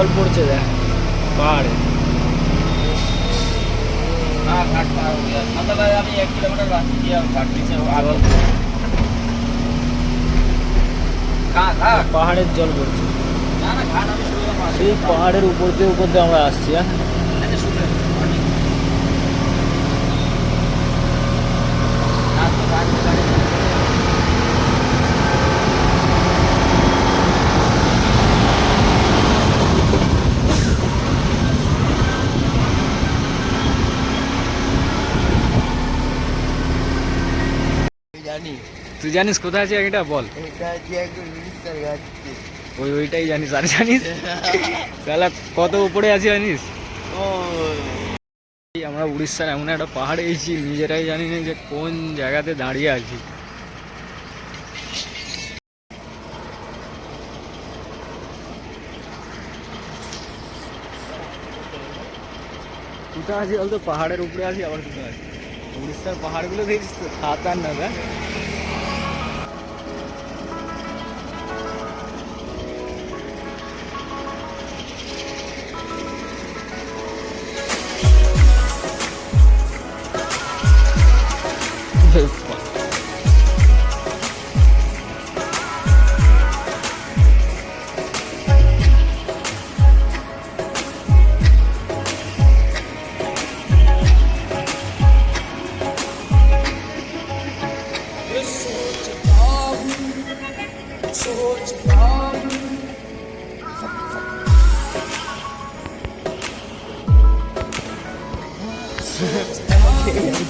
জল পড়ছে দেখ পাহাড়ে। পাহাড়ের জল পড়ছে, সেই পাহাড়ের উপর দিয়ে আমরা আসছি। হ্যাঁ তুই জানিস কোথায় আছে এটা বল। ওইটাই জানিস, আর জানিস তাহলে কত উপরে আছি জানিস? আমরা উড়িষ্যার এমন একটা পাহাড়ে এসেছি, নিজেরাই জানি না যে কোন জায়গাতে দাঁড়িয়ে আছি। কোথায় আছি বলতো? পাহাড়ের উপরে আছি, আবার কোথায় আছি? উড়িষ্যার পাহাড়গুলো দেখিস তো, খাতার না দেখ।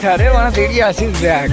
ধারে মানে বেরিয়ে আসিস দেখ।